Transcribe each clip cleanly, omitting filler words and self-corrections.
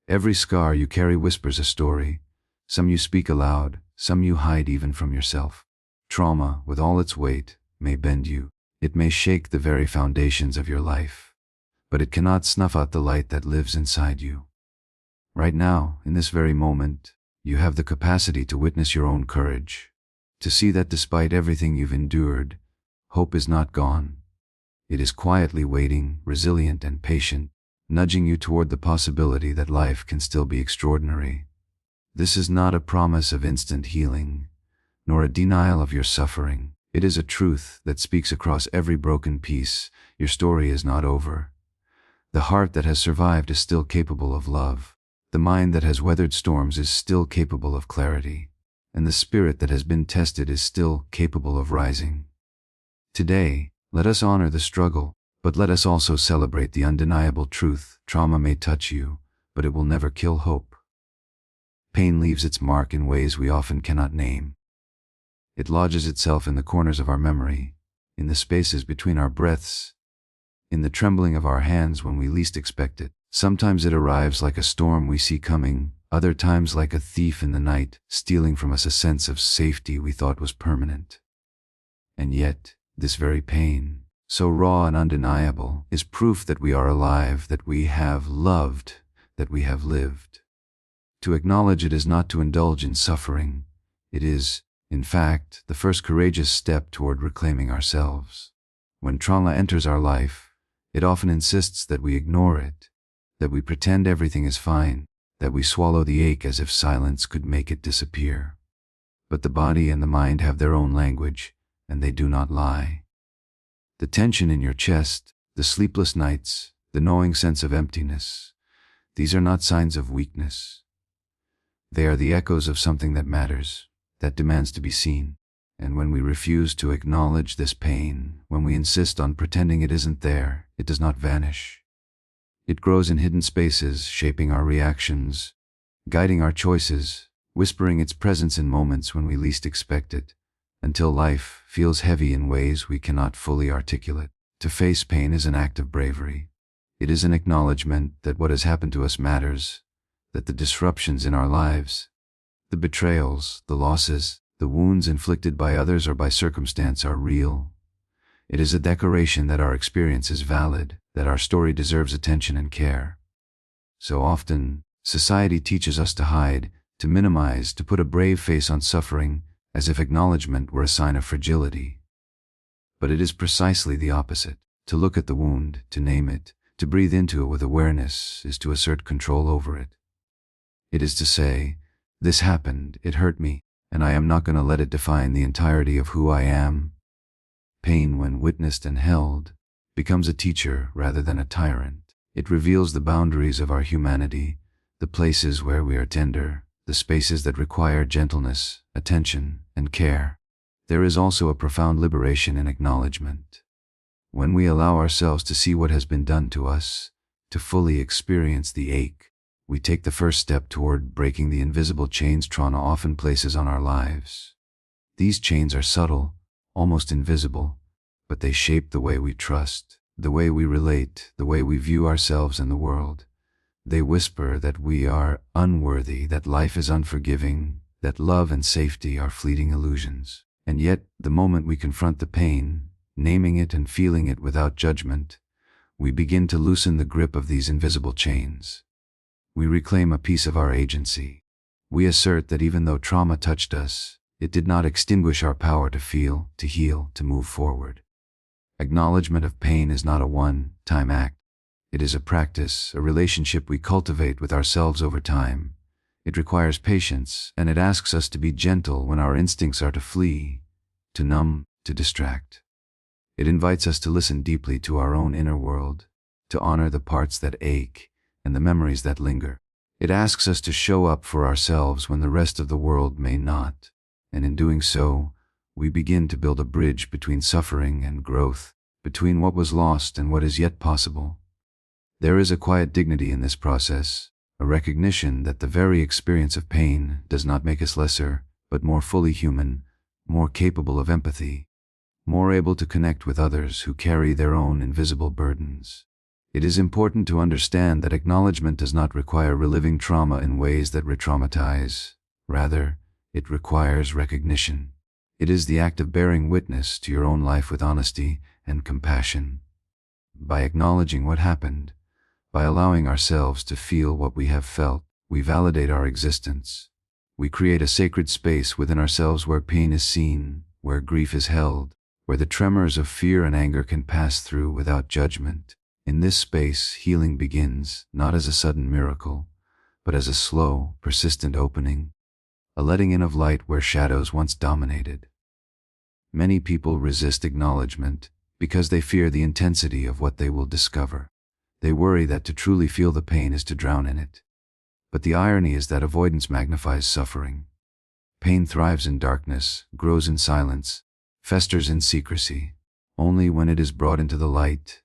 Every scar you carry whispers a story. Some you speak aloud, some you hide even from yourself. Trauma, with all its weight, may bend you. It may shake the very foundations of your life. But it cannot snuff out the light that lives inside you. Right now, in this very moment, you have the capacity to witness your own courage. To see that despite everything you've endured, hope is not gone. It is quietly waiting, resilient and patient, nudging you toward the possibility that life can still be extraordinary. This is not a promise of instant healing, nor a denial of your suffering. It is a truth that speaks across every broken piece. Your story is not over. The heart that has survived is still capable of love. The mind that has weathered storms is still capable of clarity. And the spirit that has been tested is still capable of rising. Today, let us honor the struggle, but let us also celebrate the undeniable truth. Trauma may touch you, but it will never kill hope. Pain leaves its mark in ways we often cannot name. It lodges itself in the corners of our memory, in the spaces between our breaths, in the trembling of our hands when we least expect it. Sometimes it arrives like a storm we see coming, other times like a thief in the night, stealing from us a sense of safety we thought was permanent. And yet, this very pain, so raw and undeniable, is proof that we are alive, that we have loved, that we have lived. To acknowledge it is not to indulge in suffering. It is, in fact, the first courageous step toward reclaiming ourselves. When trauma enters our life, it often insists that we ignore it, that we pretend everything is fine, that we swallow the ache as if silence could make it disappear. But the body and the mind have their own language, and they do not lie. The tension in your chest, the sleepless nights, the gnawing sense of emptiness, these are not signs of weakness. They are the echoes of something that matters, that demands to be seen. And when we refuse to acknowledge this pain, when we insist on pretending it isn't there, it does not vanish. It grows in hidden spaces, shaping our reactions, guiding our choices, whispering its presence in moments when we least expect it, until life feels heavy in ways we cannot fully articulate. To face pain is an act of bravery. It is an acknowledgement that what has happened to us matters, that the disruptions in our lives, the betrayals, the losses, the wounds inflicted by others or by circumstance are real. It is a declaration that our experience is valid, that our story deserves attention and care. So often, society teaches us to hide, to minimize, to put a brave face on suffering, as if acknowledgement were a sign of fragility. But it is precisely the opposite. To look at the wound, to name it, to breathe into it with awareness, is to assert control over it. It is to say, this happened, it hurt me, and I am not going to let it define the entirety of who I am. Pain, when witnessed and held, becomes a teacher rather than a tyrant. It reveals the boundaries of our humanity, the places where we are tender, the spaces that require gentleness, attention, and care. There is also a profound liberation in acknowledgement. When we allow ourselves to see what has been done to us, to fully experience the ache, we take the first step toward breaking the invisible chains trauma often places on our lives. These chains are subtle, almost invisible, but they shape the way we trust, the way we relate, the way we view ourselves and the world. They whisper that we are unworthy, that life is unforgiving, that love and safety are fleeting illusions. And yet, the moment we confront the pain, naming it and feeling it without judgment, we begin to loosen the grip of these invisible chains. We reclaim a piece of our agency. We assert that even though trauma touched us, it did not extinguish our power to feel, to heal, to move forward. Acknowledgement of pain is not a one-time act. It is a practice, a relationship we cultivate with ourselves over time. It requires patience, and it asks us to be gentle when our instincts are to flee, to numb, to distract. It invites us to listen deeply to our own inner world, to honor the parts that ache and the memories that linger. It asks us to show up for ourselves when the rest of the world may not, and in doing so, we begin to build a bridge between suffering and growth, between what was lost and what is yet possible. There is a quiet dignity in this process, a recognition that the very experience of pain does not make us lesser, but more fully human, more capable of empathy, more able to connect with others who carry their own invisible burdens. It is important to understand that acknowledgement does not require reliving trauma in ways that re-traumatize. Rather, it requires recognition. It is the act of bearing witness to your own life with honesty and compassion. By acknowledging what happened, by allowing ourselves to feel what we have felt, we validate our existence. We create a sacred space within ourselves where pain is seen, where grief is held, where the tremors of fear and anger can pass through without judgment. In this space, healing begins, not as a sudden miracle, but as a slow, persistent opening, a letting in of light where shadows once dominated. Many people resist acknowledgement because they fear the intensity of what they will discover. They worry that to truly feel the pain is to drown in it. But the irony is that avoidance magnifies suffering. Pain thrives in darkness, grows in silence, festers in secrecy. Only when it is brought into the light,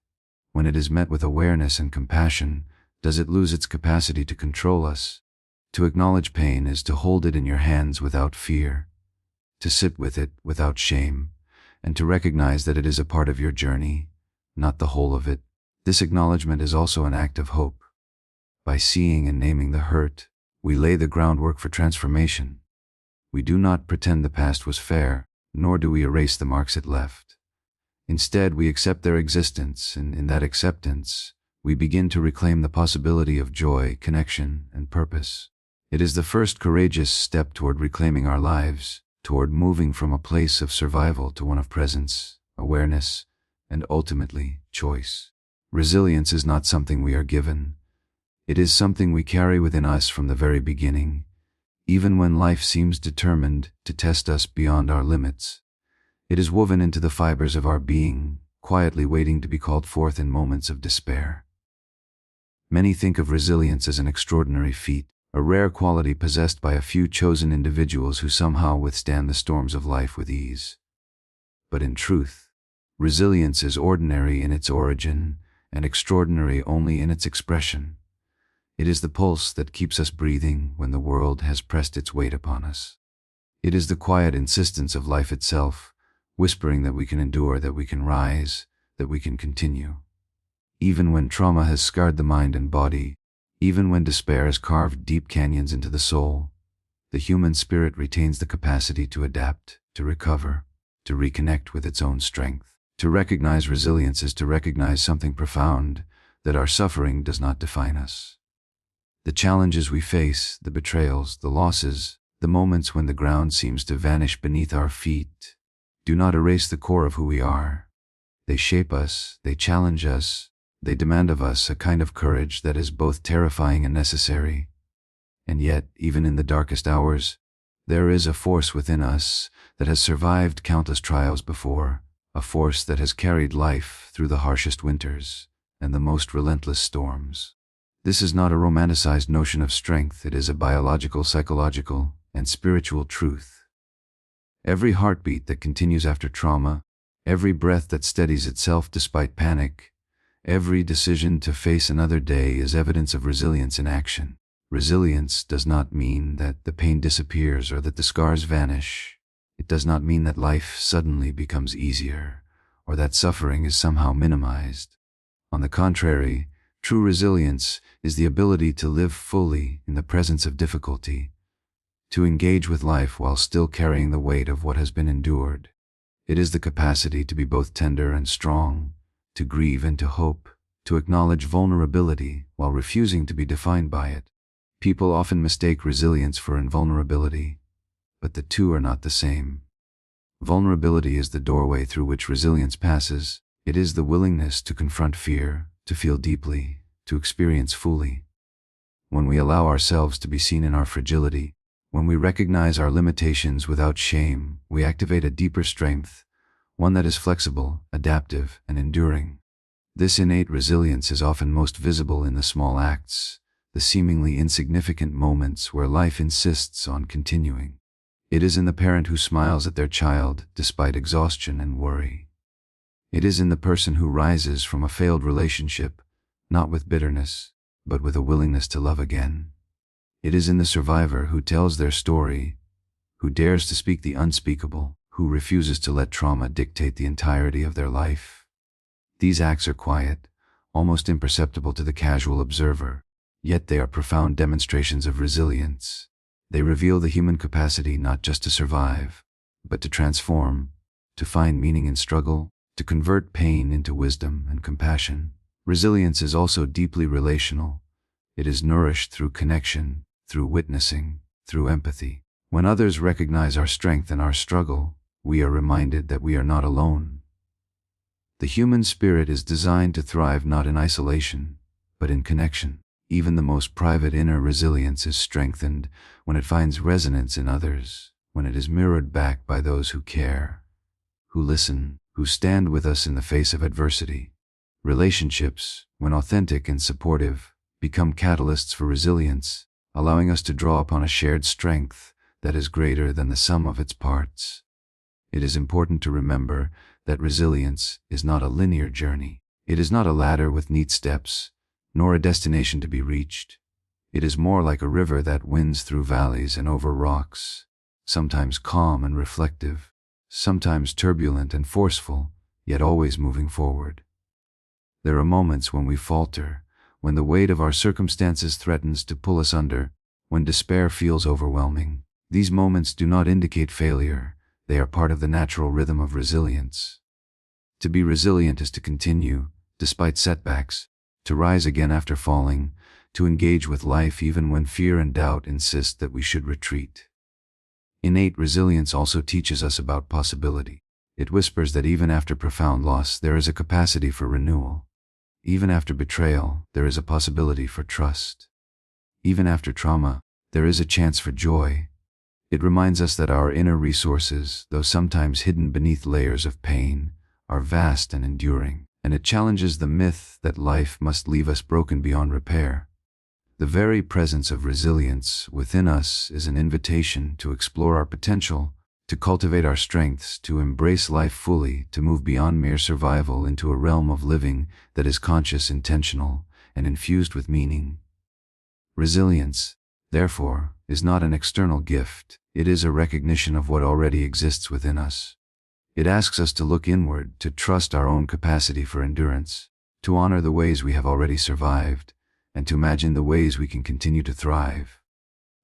when it is met with awareness and compassion, does it lose its capacity to control us. To acknowledge pain is to hold it in your hands without fear, to sit with it without shame, and to recognize that it is a part of your journey, not the whole of it. This acknowledgement is also an act of hope. By seeing and naming the hurt, we lay the groundwork for transformation. We do not pretend the past was fair, nor do we erase the marks it left. Instead, we accept their existence, and in that acceptance, we begin to reclaim the possibility of joy, connection, and purpose. It is the first courageous step toward reclaiming our lives, toward moving from a place of survival to one of presence, awareness, and ultimately, choice. Resilience is not something we are given. It is something we carry within us from the very beginning, even when life seems determined to test us beyond our limits. It is woven into the fibers of our being, quietly waiting to be called forth in moments of despair. Many think of resilience as an extraordinary feat, a rare quality possessed by a few chosen individuals who somehow withstand the storms of life with ease. But in truth, resilience is ordinary in its origin and extraordinary only in its expression. It is the pulse that keeps us breathing when the world has pressed its weight upon us. It is the quiet insistence of life itself, whispering that we can endure, that we can rise, that we can continue. Even when trauma has scarred the mind and body, even when despair has carved deep canyons into the soul, the human spirit retains the capacity to adapt, to recover, to reconnect with its own strength. To recognize resilience is to recognize something profound, that our suffering does not define us. The challenges we face, the betrayals, the losses, the moments when the ground seems to vanish beneath our feet, do not erase the core of who we are. They shape us, they challenge us, they demand of us a kind of courage that is both terrifying and necessary. And yet, even in the darkest hours, there is a force within us that has survived countless trials before, a force that has carried life through the harshest winters and the most relentless storms. This is not a romanticized notion of strength, it is a biological, psychological, and spiritual truth. Every heartbeat that continues after trauma, every breath that steadies itself despite panic, every decision to face another day is evidence of resilience in action. Resilience does not mean that the pain disappears or that the scars vanish. It does not mean that life suddenly becomes easier or that suffering is somehow minimized. On the contrary, true resilience is the ability to live fully in the presence of difficulty, to engage with life while still carrying the weight of what has been endured. It is the capacity to be both tender and strong, to grieve and to hope, to acknowledge vulnerability while refusing to be defined by it. People often mistake resilience for invulnerability, but the two are not the same. Vulnerability is the doorway through which resilience passes. It is the willingness to confront fear, to feel deeply, to experience fully. When we allow ourselves to be seen in our fragility, when we recognize our limitations without shame, we activate a deeper strength, one that is flexible, adaptive, and enduring. This innate resilience is often most visible in the small acts, the seemingly insignificant moments where life insists on continuing. It is in the parent who smiles at their child despite exhaustion and worry. It is in the person who rises from a failed relationship, not with bitterness, but with a willingness to love again. It is in the survivor who tells their story, who dares to speak the unspeakable, who refuses to let trauma dictate the entirety of their life. These acts are quiet, almost imperceptible to the casual observer. Yet they are profound demonstrations of resilience. They reveal the human capacity not just to survive, but to transform, to find meaning in struggle, to convert pain into wisdom and compassion. Resilience is also deeply relational. It is nourished through connection, through witnessing, through empathy. When others recognize our strength and our struggle, we are reminded that we are not alone. The human spirit is designed to thrive not in isolation, but in connection. Even the most private inner resilience is strengthened when it finds resonance in others, when it is mirrored back by those who care, who listen, who stand with us in the face of adversity. Relationships, when authentic and supportive, become catalysts for resilience, allowing us to draw upon a shared strength that is greater than the sum of its parts. It is important to remember that resilience is not a linear journey. It is not a ladder with neat steps, nor a destination to be reached. It is more like a river that winds through valleys and over rocks, sometimes calm and reflective, sometimes turbulent and forceful, yet always moving forward. There are moments when we falter, when the weight of our circumstances threatens to pull us under, when despair feels overwhelming. These moments do not indicate failure. They are part of the natural rhythm of resilience. To be resilient is to continue, despite setbacks, to rise again after falling, to engage with life even when fear and doubt insist that we should retreat. Innate resilience also teaches us about possibility. It whispers that even after profound loss, there is a capacity for renewal. Even after betrayal, there is a possibility for trust. Even after trauma, there is a chance for joy. It reminds us that our inner resources, though sometimes hidden beneath layers of pain, are vast and enduring, and it challenges the myth that life must leave us broken beyond repair. The very presence of resilience within us is an invitation to explore our potential, to cultivate our strengths, to embrace life fully, to move beyond mere survival into a realm of living that is conscious, intentional, and infused with meaning. Resilience, therefore, is not an external gift. It is a recognition of what already exists within us. It asks us to look inward, to trust our own capacity for endurance, to honor the ways we have already survived, and to imagine the ways we can continue to thrive.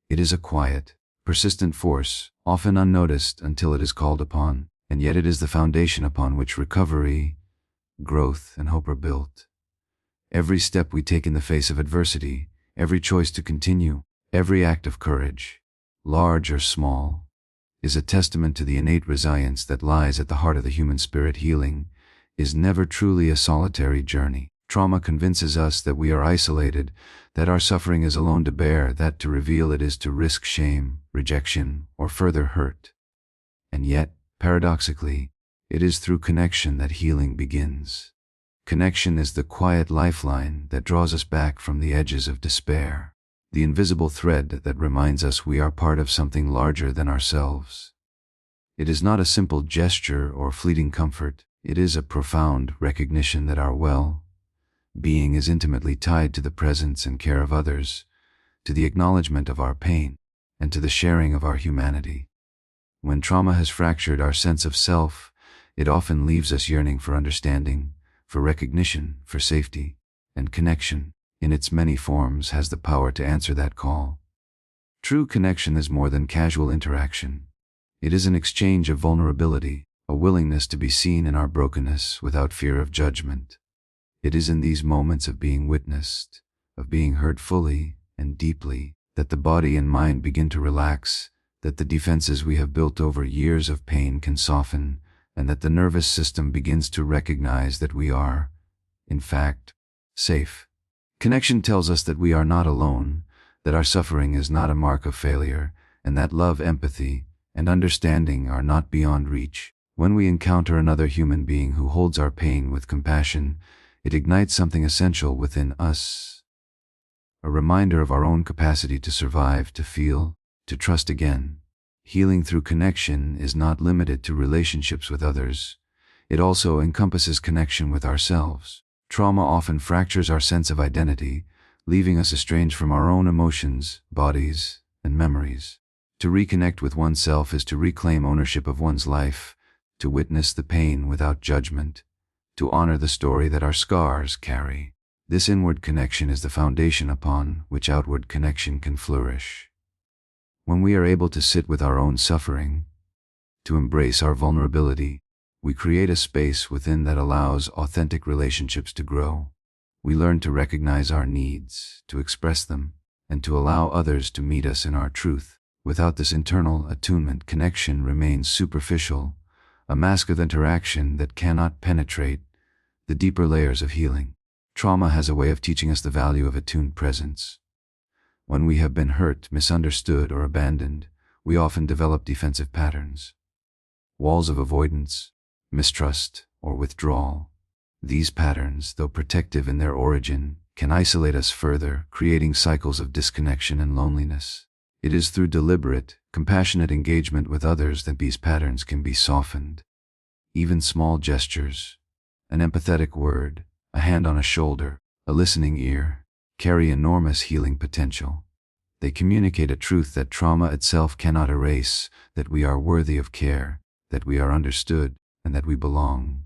It is a quiet, persistent force, often unnoticed until it is called upon, and yet it is the foundation upon which recovery, growth, and hope are built. Every step we take in the face of adversity, every choice to continue, every act of courage, large or small, is a testament to the innate resilience that lies at the heart of the human spirit. Healing is never truly a solitary journey. Trauma convinces us that we are isolated, that our suffering is alone to bear, that to reveal it is to risk shame, rejection, or further hurt. And yet, paradoxically, it is through connection that healing begins. Connection is the quiet lifeline that draws us back from the edges of despair, the invisible thread that reminds us we are part of something larger than ourselves. It is not a simple gesture or fleeting comfort. It is a profound recognition that our well-being is intimately tied to the presence and care of others, to the acknowledgement of our pain, and to the sharing of our humanity. When trauma has fractured our sense of self, it often leaves us yearning for understanding, for recognition, for safety, and connection, in its many forms, has the power to answer that call. True connection is more than casual interaction. It is an exchange of vulnerability, a willingness to be seen in our brokenness without fear of judgment. It is in these moments of being witnessed, of being heard fully and deeply, that the body and mind begin to relax, that the defenses we have built over years of pain can soften, and that the nervous system begins to recognize that we are, in fact, safe. Connection tells us that we are not alone, that our suffering is not a mark of failure, and that love, empathy, and understanding are not beyond reach. When we encounter another human being who holds our pain with compassion, it ignites something essential within us, a reminder of our own capacity to survive, to feel, to trust again. Healing through connection is not limited to relationships with others. It also encompasses connection with ourselves. Trauma often fractures our sense of identity, leaving us estranged from our own emotions, bodies, and memories. To reconnect with oneself is to reclaim ownership of one's life, to witness the pain without judgment, to honor the story that our scars carry. This inward connection is the foundation upon which outward connection can flourish. When we are able to sit with our own suffering, to embrace our vulnerability, we create a space within that allows authentic relationships to grow. We learn to recognize our needs, to express them, and to allow others to meet us in our truth. Without this internal attunement, connection remains superficial, a mask of interaction that cannot penetrate the deeper layers of healing. Trauma has a way of teaching us the value of attuned presence. When we have been hurt, misunderstood, or abandoned, we often develop defensive patterns. Walls of avoidance, mistrust, or withdrawal. These patterns, though protective in their origin, can isolate us further, creating cycles of disconnection and loneliness. It is through deliberate, compassionate engagement with others that these patterns can be softened. Even small gestures, an empathetic word, a hand on a shoulder, a listening ear, carry enormous healing potential. They communicate a truth that trauma itself cannot erase, that we are worthy of care, that we are understood, and that we belong.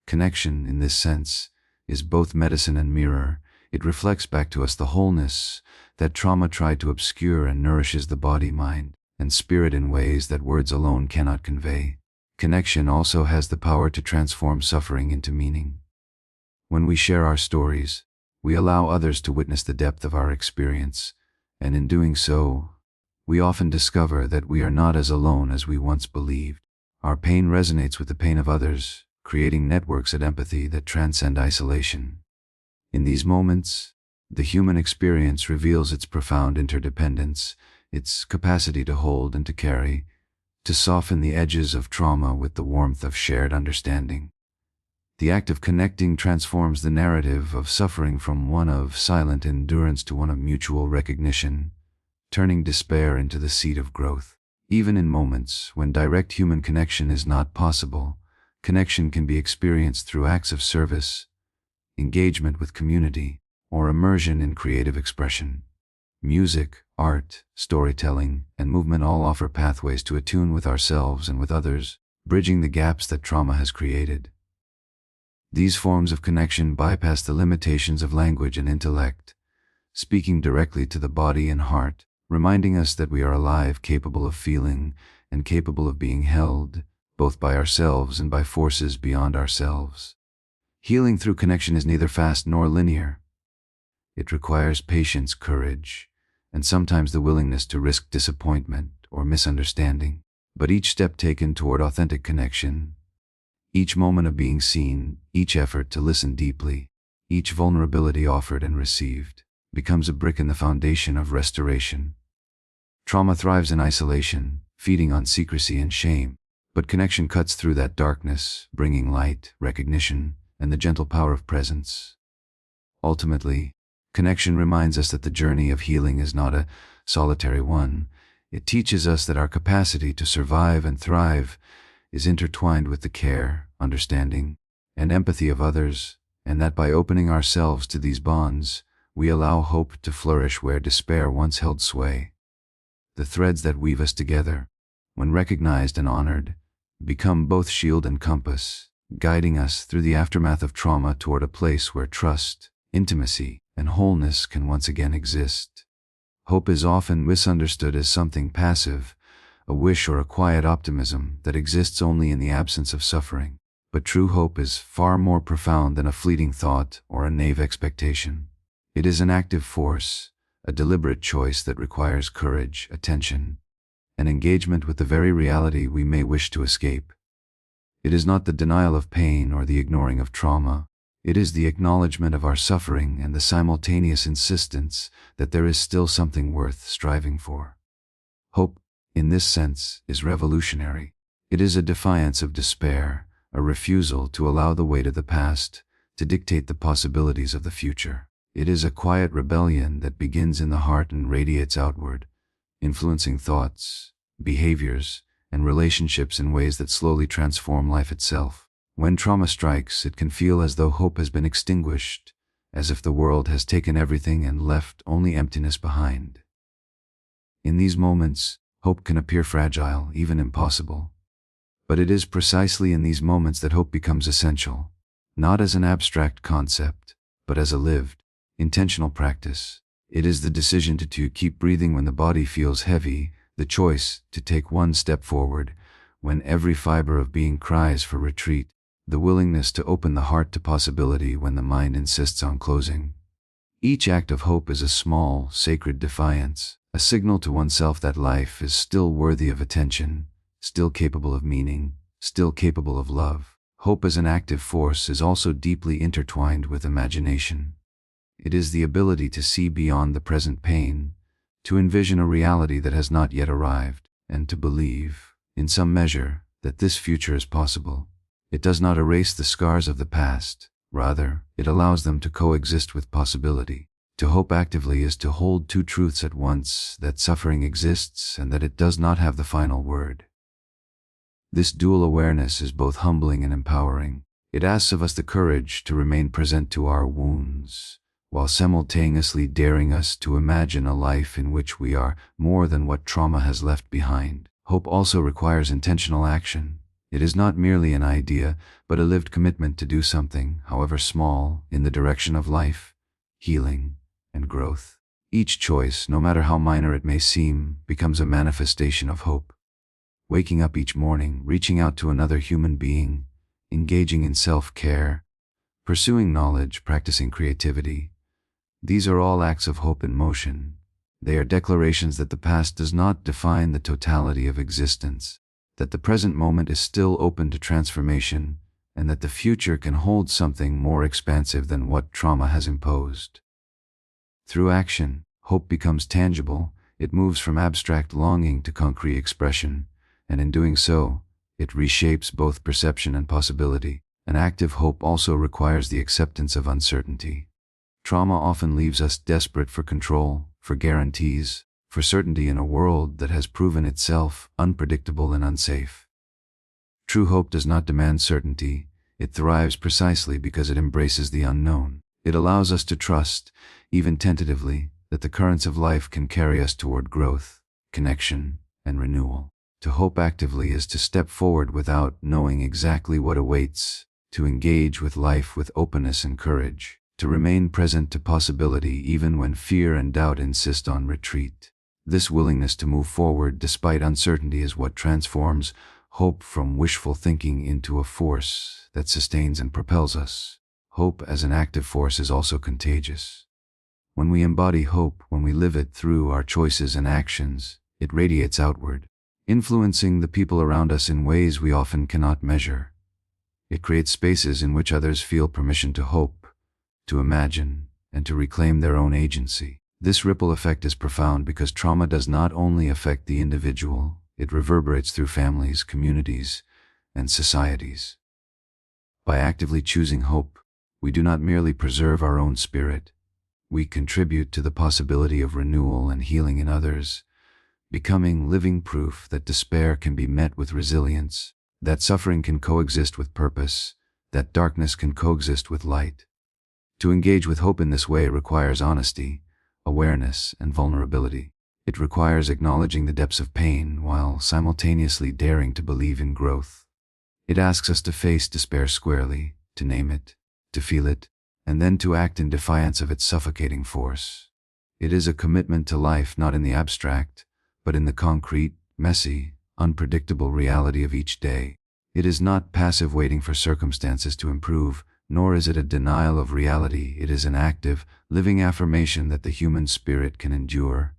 Connection, in this sense, is both medicine and mirror. It reflects back to us the wholeness that trauma tried to obscure and nourishes the body, mind, and spirit in ways that words alone cannot convey. Connection also has the power to transform suffering into meaning. When we share our stories, we allow others to witness the depth of our experience, and in doing so, we often discover that we are not as alone as we once believed. Our pain resonates with the pain of others, creating networks of empathy that transcend isolation. In these moments, the human experience reveals its profound interdependence, its capacity to hold and to carry, to soften the edges of trauma with the warmth of shared understanding. The act of connecting transforms the narrative of suffering from one of silent endurance to one of mutual recognition, turning despair into the seed of growth. Even in moments when direct human connection is not possible, connection can be experienced through acts of service, engagement with community, or immersion in creative expression. Music, art, storytelling, and movement all offer pathways to attune with ourselves and with others, bridging the gaps that trauma has created. These forms of connection bypass the limitations of language and intellect, speaking directly to the body and heart, reminding us that we are alive, capable of feeling, and capable of being held, both by ourselves and by forces beyond ourselves. Healing through connection is neither fast nor linear. It requires patience, courage, and sometimes the willingness to risk disappointment or misunderstanding. But each step taken toward authentic connection, each moment of being seen, each effort to listen deeply, each vulnerability offered and received, becomes a brick in the foundation of restoration. Trauma thrives in isolation, feeding on secrecy and shame, but connection cuts through that darkness, bringing light, recognition, and the gentle power of presence. Ultimately, connection reminds us that the journey of healing is not a solitary one. It teaches us that our capacity to survive and thrive is intertwined with the care, understanding, and empathy of others, and that by opening ourselves to these bonds, we allow hope to flourish where despair once held sway. The threads that weave us together, when recognized and honored, become both shield and compass, guiding us through the aftermath of trauma toward a place where trust, intimacy, and wholeness can once again exist. Hope is often misunderstood as something passive, a wish or a quiet optimism that exists only in the absence of suffering. But true hope is far more profound than a fleeting thought or a naive expectation. It is an active force, a deliberate choice that requires courage, attention, and engagement with the very reality we may wish to escape. It is not the denial of pain or the ignoring of trauma. It is the acknowledgement of our suffering and the simultaneous insistence that there is still something worth striving for. Hope, in this sense, is revolutionary. It is a defiance of despair, a refusal to allow the weight of the past to dictate the possibilities of the future. It is a quiet rebellion that begins in the heart and radiates outward, influencing thoughts, behaviors, and relationships in ways that slowly transform life itself. When trauma strikes, it can feel as though hope has been extinguished, as if the world has taken everything and left only emptiness behind. In these moments, hope can appear fragile, even impossible. But it is precisely in these moments that hope becomes essential, not as an abstract concept, but as a lived, intentional practice. It is the decision to keep breathing when the body feels heavy, the choice to take one step forward when every fiber of being cries for retreat, the willingness to open the heart to possibility when the mind insists on closing. Each act of hope is a small, sacred defiance, a signal to oneself that life is still worthy of attention, still capable of meaning, still capable of love. Hope as an active force is also deeply intertwined with imagination. It is the ability to see beyond the present pain, to envision a reality that has not yet arrived, and to believe, in some measure, that this future is possible. It does not erase the scars of the past, rather, it allows them to coexist with possibility. To hope actively is to hold two truths at once, that suffering exists and that it does not have the final word. This dual awareness is both humbling and empowering. It asks of us the courage to remain present to our wounds, while simultaneously daring us to imagine a life in which we are more than what trauma has left behind. Hope also requires intentional action. It is not merely an idea, but a lived commitment to do something, however small, in the direction of life, healing, and growth. Each choice, no matter how minor it may seem, becomes a manifestation of hope. Waking up each morning, reaching out to another human being, engaging in self-care, pursuing knowledge, practicing creativity. These are all acts of hope in motion. They are declarations that the past does not define the totality of existence, that the present moment is still open to transformation, and that the future can hold something more expansive than what trauma has imposed. Through action, hope becomes tangible. It moves from abstract longing to concrete expression, and in doing so, it reshapes both perception and possibility. An active hope also requires the acceptance of uncertainty. Trauma often leaves us desperate for control, for guarantees, for certainty in a world that has proven itself unpredictable and unsafe. True hope does not demand certainty. It thrives precisely because it embraces the unknown. It allows us to trust, even tentatively, that the currents of life can carry us toward growth, connection, and renewal. To hope actively is to step forward without knowing exactly what awaits, to engage with life with openness and courage, to remain present to possibility even when fear and doubt insist on retreat. This willingness to move forward despite uncertainty is what transforms hope from wishful thinking into a force that sustains and propels us. Hope as an active force is also contagious. When we embody hope, when we live it through our choices and actions, it radiates outward, influencing the people around us in ways we often cannot measure. It creates spaces in which others feel permission to hope, to imagine, and to reclaim their own agency. This ripple effect is profound because trauma does not only affect the individual, it reverberates through families, communities, and societies. By actively choosing hope, we do not merely preserve our own spirit, we contribute to the possibility of renewal and healing in others, becoming living proof that despair can be met with resilience, that suffering can coexist with purpose, that darkness can coexist with light. To engage with hope in this way requires honesty, awareness, and vulnerability. It requires acknowledging the depths of pain while simultaneously daring to believe in growth. It asks us to face despair squarely, to name it, to feel it, and then to act in defiance of its suffocating force. It is a commitment to life not in the abstract, but in the concrete, messy, unpredictable reality of each day. It is not passive waiting for circumstances to improve, nor is it a denial of reality. It is an active, living affirmation that the human spirit can endure,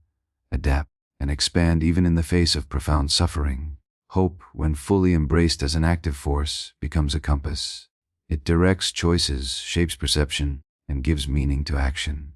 adapt, and expand even in the face of profound suffering. Hope, when fully embraced as an active force, becomes a compass. It directs choices, shapes perception, and gives meaning to action.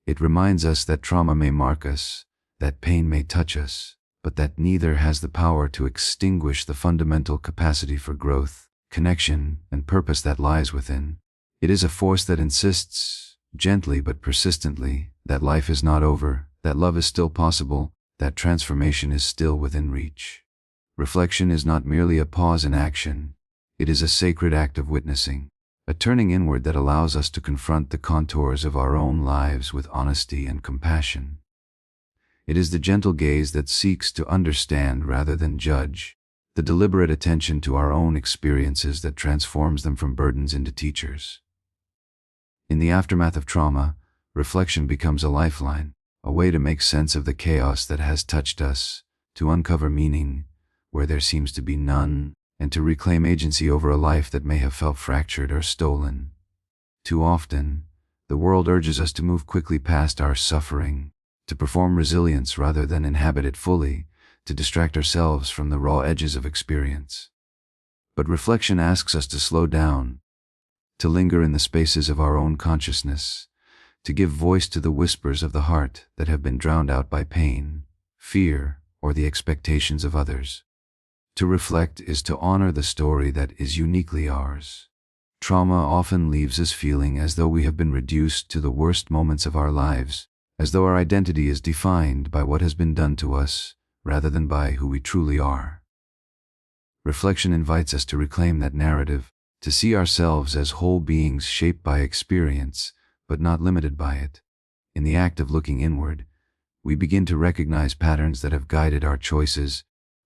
It reminds us that trauma may mark us, that pain may touch us, but that neither has the power to extinguish the fundamental capacity for growth, connection, and purpose that lies within. It is a force that insists, gently but persistently, that life is not over, that love is still possible, that transformation is still within reach. Reflection is not merely a pause in action, it is a sacred act of witnessing, a turning inward that allows us to confront the contours of our own lives with honesty and compassion. It is the gentle gaze that seeks to understand rather than judge, the deliberate attention to our own experiences that transforms them from burdens into teachers. In the aftermath of trauma, reflection becomes a lifeline, a way to make sense of the chaos that has touched us, to uncover meaning where there seems to be none, and to reclaim agency over a life that may have felt fractured or stolen. Too often, the world urges us to move quickly past our suffering, to perform resilience rather than inhabit it fully, to distract ourselves from the raw edges of experience. But reflection asks us to slow down, to linger in the spaces of our own consciousness, to give voice to the whispers of the heart that have been drowned out by pain, fear, or the expectations of others. To reflect is to honor the story that is uniquely ours. Trauma often leaves us feeling as though we have been reduced to the worst moments of our lives, as though our identity is defined by what has been done to us, rather than by who we truly are. Reflection invites us to reclaim that narrative, to see ourselves as whole beings shaped by experience, but not limited by it. In the act of looking inward, we begin to recognize patterns that have guided our choices,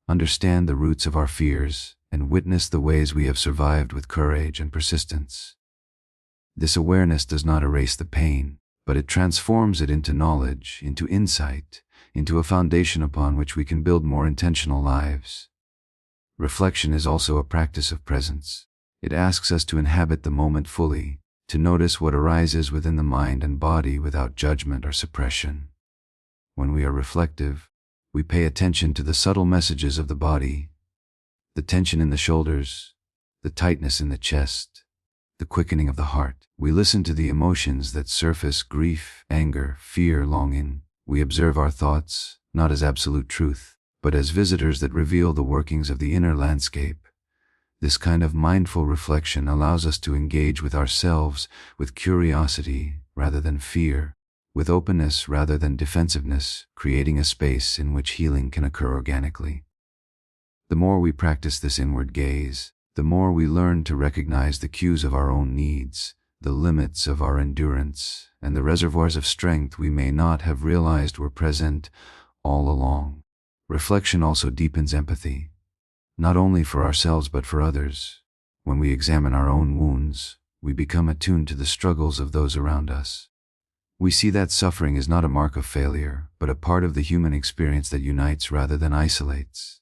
understand the roots of our fears, and witness the ways we have survived with courage and persistence. This awareness does not erase the pain, but it transforms it into knowledge, into insight, into a foundation upon which we can build more intentional lives. Reflection is also a practice of presence. It asks us to inhabit the moment fully, to notice what arises within the mind and body without judgment or suppression. When we are reflective, we pay attention to the subtle messages of the body, the tension in the shoulders, the tightness in the chest, the quickening of the heart. We listen to the emotions that surface: grief, anger, fear, longing. We observe our thoughts, not as absolute truth, but as visitors that reveal the workings of the inner landscape. This kind of mindful reflection allows us to engage with ourselves with curiosity rather than fear, with openness rather than defensiveness, creating a space in which healing can occur organically. The more we practice this inward gaze, the more we learn to recognize the cues of our own needs, the limits of our endurance, and the reservoirs of strength we may not have realized were present all along. Reflection also deepens empathy, not only for ourselves but for others. When we examine our own wounds, we become attuned to the struggles of those around us. We see that suffering is not a mark of failure, but a part of the human experience that unites rather than isolates.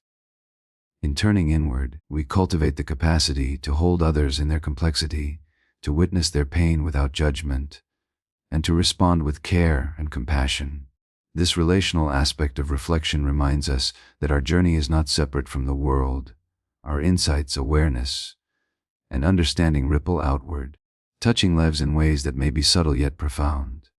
In turning inward, we cultivate the capacity to hold others in their complexity, to witness their pain without judgment, and to respond with care and compassion. This relational aspect of reflection reminds us that our journey is not separate from the world. Our insights, awareness, and understanding ripple outward, touching lives in ways that may be subtle yet profound.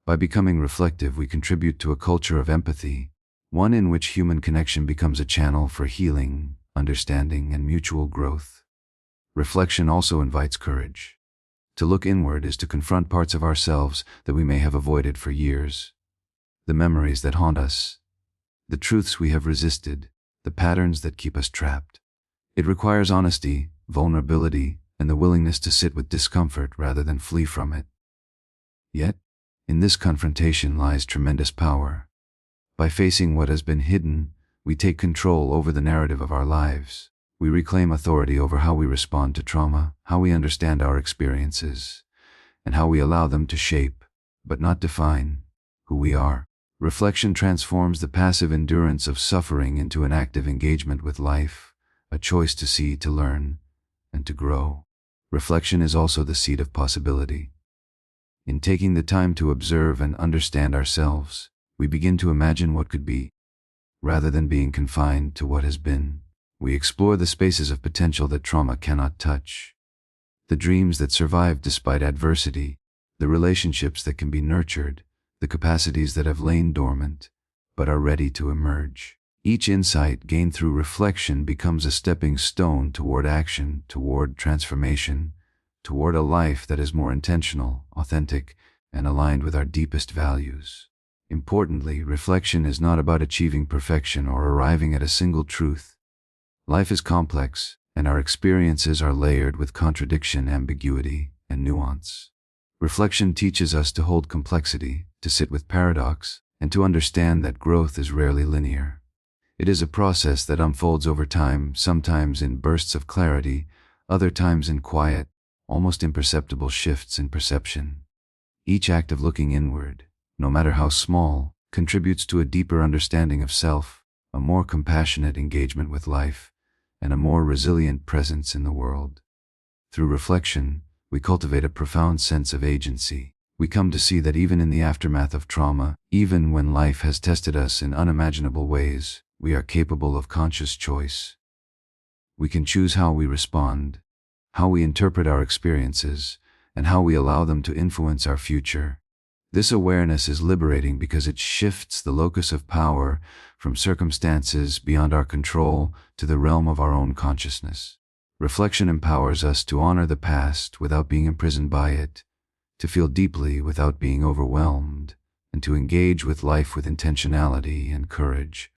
By becoming reflective, we contribute to a culture of empathy, one in which human connection becomes a channel for healing, understanding, and mutual growth. Reflection also invites courage. To look inward is to confront parts of ourselves that we may have avoided for years, the memories that haunt us, the truths we have resisted, the patterns that keep us trapped. It requires honesty, vulnerability, and the willingness to sit with discomfort rather than flee from it. Yet, in this confrontation lies tremendous power. By facing what has been hidden, we take control over the narrative of our lives. We reclaim authority over how we respond to trauma, how we understand our experiences, and how we allow them to shape, but not define, who we are. Reflection transforms the passive endurance of suffering into an active engagement with life, a choice to see, to learn, and to grow. Reflection is also the seed of possibility. In taking the time to observe and understand ourselves, we begin to imagine what could be. Rather than being confined to what has been, we explore the spaces of potential that trauma cannot touch. The dreams that survive despite adversity, the relationships that can be nurtured, the capacities that have lain dormant, but are ready to emerge. Each insight gained through reflection becomes a stepping stone toward action, toward transformation, toward a life that is more intentional, authentic, and aligned with our deepest values. Importantly, reflection is not about achieving perfection or arriving at a single truth. Life is complex, and our experiences are layered with contradiction, ambiguity, and nuance. Reflection teaches us to hold complexity, to sit with paradox, and to understand that growth is rarely linear. It is a process that unfolds over time, sometimes in bursts of clarity, other times in quiet, almost imperceptible shifts in perception. Each act of looking inward, no matter how small, contributes to a deeper understanding of self, a more compassionate engagement with life, and a more resilient presence in the world. Through reflection, we cultivate a profound sense of agency. We come to see that even in the aftermath of trauma, even when life has tested us in unimaginable ways, we are capable of conscious choice. We can choose how we respond, how we interpret our experiences, and how we allow them to influence our future. This awareness is liberating because it shifts the locus of power from circumstances beyond our control to the realm of our own consciousness. Reflection empowers us to honor the past without being imprisoned by it, to feel deeply without being overwhelmed, and to engage with life with intentionality and courage.